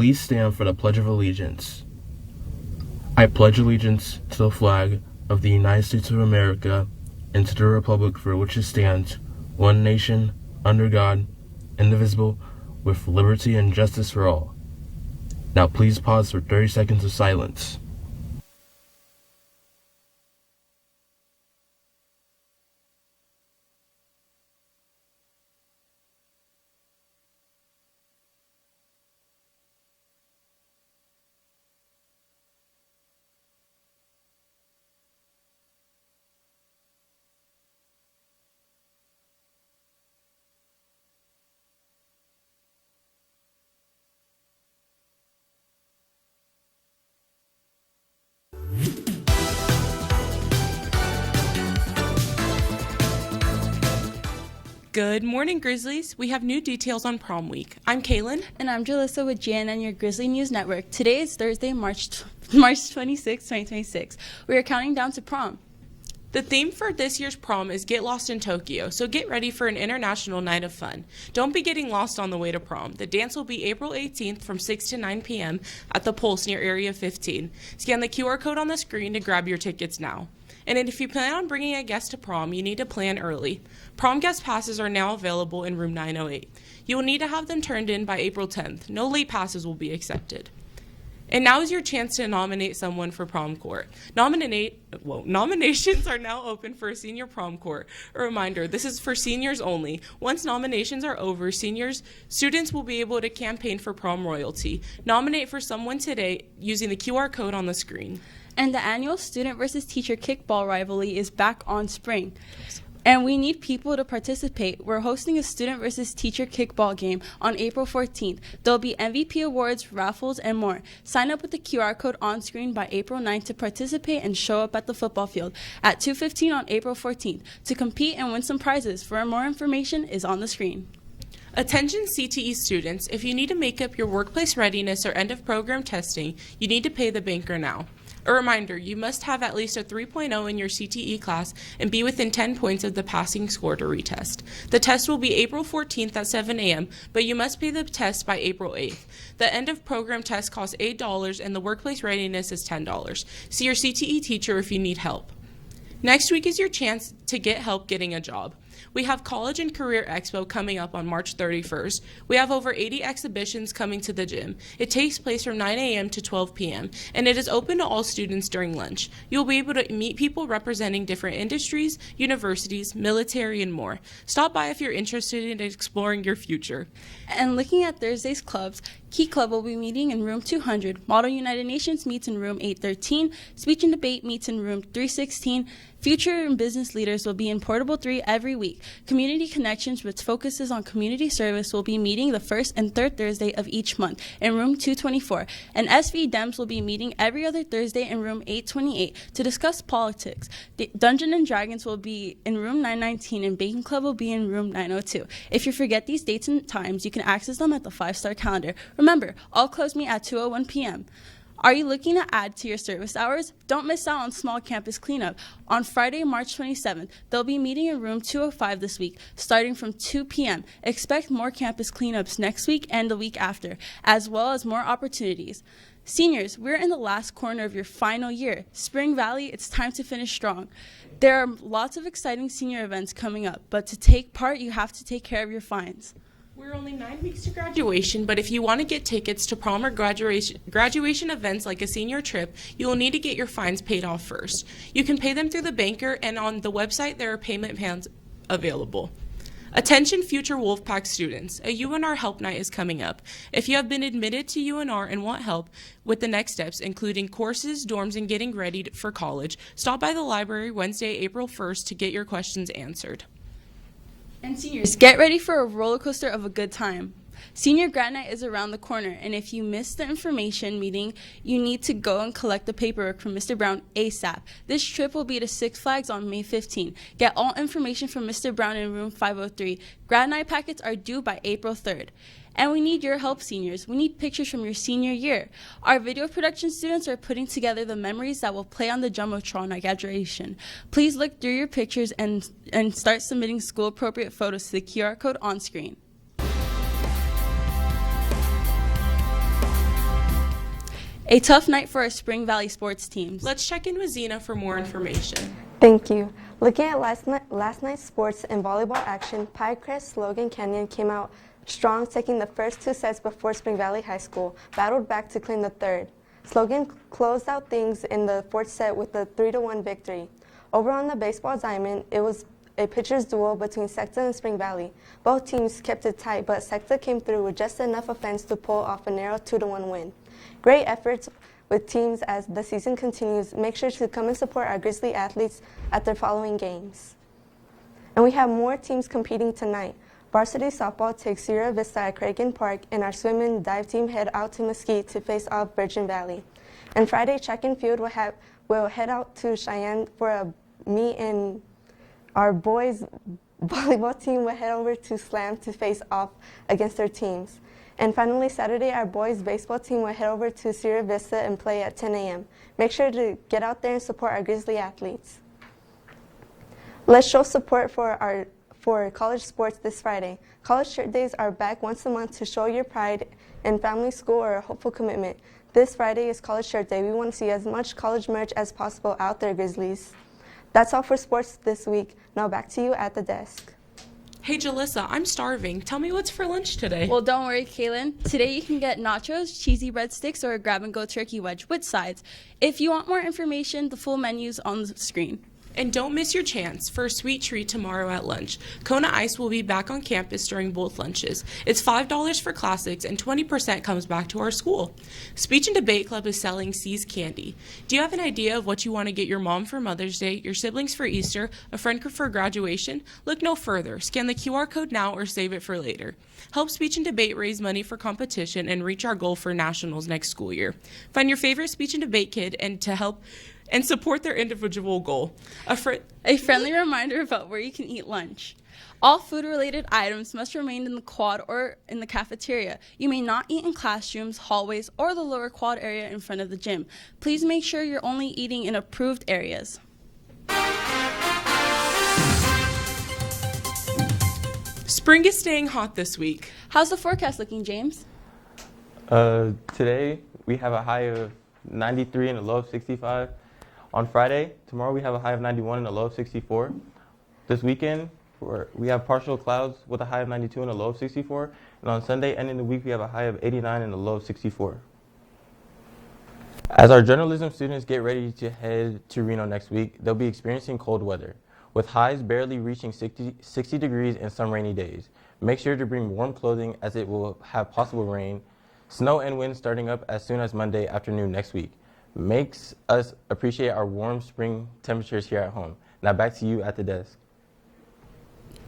Please stand for the Pledge of Allegiance. I pledge allegiance to the flag of the United States of America and to the republic for which it stands, one nation, under God, indivisible, with liberty and justice for all. Now please pause for 30 seconds of silence. Good morning, Grizzlies. We have new details on prom week. I'm Kaylin. And I'm Jalissa with Jan and your Grizzly News Network. Today is Thursday, March 26, 2026. We are counting down to prom. The theme for this year's prom is Get Lost in Tokyo, so get ready for an international night of fun. Don't be getting lost on the way to prom. The dance will be April 18th from 6 to 9 p.m. at the Pulse near Area 15. Scan the QR code on the screen to grab your tickets now. And if you plan on bringing a guest to prom, you need to plan early. Prom guest passes are now available in room 908. You will need to have them turned in by April 10th. No late passes will be accepted. And now is your chance to nominate someone for prom court. Nominations are now open for a senior prom court. A reminder, this is for seniors only. Once nominations are over, students will be able to campaign for prom royalty. Nominate for someone today using the QR code on the screen. And the annual student versus teacher kickball rivalry is back on spring. And we need people to participate. We're hosting a student versus teacher kickball game on April 14th. There'll be MVP awards, raffles, and more. Sign up with the QR code on screen by April 9th to participate and show up at the football field at 2:15 on April 14th to compete and win some prizes. For more information is on the screen. Attention CTE students, if you need to make up your workplace readiness or end of program testing, you need to pay the banker now. A reminder, you must have at least a 3.0 in your CTE class and be within 10 points of the passing score to retest. The test will be April 14th at 7 a.m., but you must pay the test by April 8th. The end of program test costs $8 and the workplace readiness is $10. See your CTE teacher if you need help. Next week is your chance to get help getting a job. We have College and Career Expo coming up on March 31st. We have over 80 exhibitions coming to the gym. It takes place from 9 a.m. to 12 p.m., and it is open to all students during lunch. You'll be able to meet people representing different industries, universities, military, and more. Stop by if you're interested in exploring your future. And looking at Thursday's clubs, Key Club will be meeting in room 200. Model United Nations meets in room 813. Speech and Debate meets in room 316. Future and business leaders will be in Portable 3 every week. Community Connections, which focuses on community service, will be meeting the first and third Thursday of each month in room 224. And SV Dems will be meeting every other Thursday in room 828 to discuss politics. Dungeons and Dragons will be in room 919 and Bacon Club will be in room 902. If you forget these dates and times, you can access them at the 5-star calendar. Remember, all clubs meet at 2:01 p.m. Are you looking to add to your service hours? Don't miss out on Small Campus Cleanup. On Friday, March 27th, they'll be meeting in room 205 this week, starting from 2 p.m. Expect more campus cleanups next week and the week after, as well as more opportunities. Seniors, we're in the last corner of your final year. Spring Valley, it's time to finish strong. There are lots of exciting senior events coming up, but to take part, you have to take care of your fines. We're only 9 weeks to graduation, but if you want to get tickets to prom or graduation events like a senior trip, you will need to get your fines paid off first. You can pay them through the banker, and on the website there are payment plans available. Attention future Wolfpack students, a UNR Help Night is coming up. If you have been admitted to UNR and want help with the next steps, including courses, dorms, and getting ready for college, stop by the library Wednesday, April 1st to get your questions answered. And seniors, get ready for a roller coaster of a good time. Senior Grad Night is around the corner, and if you missed the information meeting, you need to go and collect the paperwork from Mr. Brown ASAP. This trip will be to Six Flags on May 15. Get all information from Mr. Brown in room 503. Grad Night packets are due by April 3rd. And we need your help, seniors. We need pictures from your senior year. Our video production students are putting together the memories that will play on the Jumbotron at graduation. Please look through your pictures and start submitting school-appropriate photos to the QR code on screen. A tough night for our Spring Valley sports teams. Let's check in with Zena for more information. Thank you. Looking at last night's sports and volleyball action, Pinecrest Logan Canyon came out strong, taking the first 2 sets before Spring Valley High School battled back to claim the third. Slogan closed out things in the 4th set with a 3-1 victory. Over on the baseball diamond, it was a pitcher's duel between Secta and Spring Valley. Both teams kept it tight, but Secta came through with just enough offense to pull off a narrow 2-1 win. Great efforts with teams as the season continues. Make sure to come and support our Grizzly athletes at their following games. And we have more teams competing tonight. Varsity softball takes Sierra Vista at Cragen Park, and our swim and dive team head out to Mesquite to face off Virgin Valley. And Friday, track and field will head out to Cheyenne for a meet, and our boys volleyball team will head over to Slam to face off against their teams. And finally, Saturday, our boys baseball team will head over to Sierra Vista and play at 10 a.m. Make sure to get out there and support our Grizzly athletes. Let's show support for college sports this Friday. College shirt days are back once a month to show your pride in family, school, or a hopeful commitment. This Friday is College Shirt Day. We want to see as much college merch as possible out there, Grizzlies. That's all for sports this week. Now back to you at the desk. Hey, Jalissa, I'm starving. Tell me what's for lunch today. Well, don't worry, Kaylin. Today you can get nachos, cheesy breadsticks, or a grab-and-go turkey wedge with sides. If you want more information, the full menu's on the screen. And don't miss your chance for a sweet treat tomorrow at lunch. Kona Ice will be back on campus during both lunches. It's $5 for classics and 20% comes back to our school. Speech and Debate Club is selling C's Candy. Do you have an idea of what you want to get your mom for Mother's Day, your siblings for Easter, a friend for graduation? Look no further. Scan the QR code now or save it for later. Help Speech and Debate raise money for competition and reach our goal for nationals next school year. Find your favorite speech and debate kid and support their individual goal. A friendly reminder about where you can eat lunch. All food-related items must remain in the quad or in the cafeteria. You may not eat in classrooms, hallways, or the lower quad area in front of the gym. Please make sure you're only eating in approved areas. Spring is staying hot this week. How's the forecast looking, James? Today we have a high of 93 and a low of 65. On Friday, tomorrow we have a high of 91 and a low of 64. This weekend, we have partial clouds with a high of 92 and a low of 64. And on Sunday, ending the week, we have a high of 89 and a low of 64. As our journalism students get ready to head to Reno next week, they'll be experiencing cold weather, with highs barely reaching 60 degrees and some rainy days. Make sure to bring warm clothing as it will have possible rain, snow and wind starting up as soon as Monday afternoon next week. Makes us appreciate our warm spring temperatures here at home. Now back to you at the desk.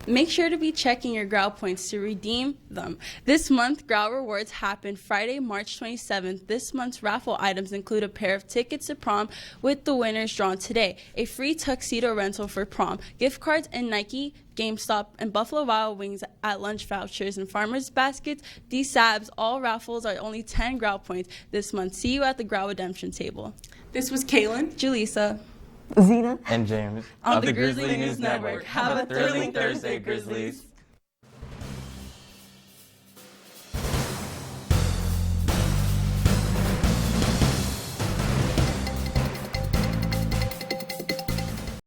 Make sure to be checking your Growl points to redeem them. This month, Growl Rewards happen Friday, March 27th. This month's raffle items include a pair of tickets to prom with the winners drawn today, a free tuxedo rental for prom, gift cards and Nike, GameStop, and Buffalo Wild Wings at lunch vouchers and farmers baskets. These sabs, all raffles are only 10 Growl points this month. See you at the Growl redemption table. This was Kaylin, Julissa, Zena, and James on the Grizzly News Network. Have a thrilling Thursday, Grizzlies.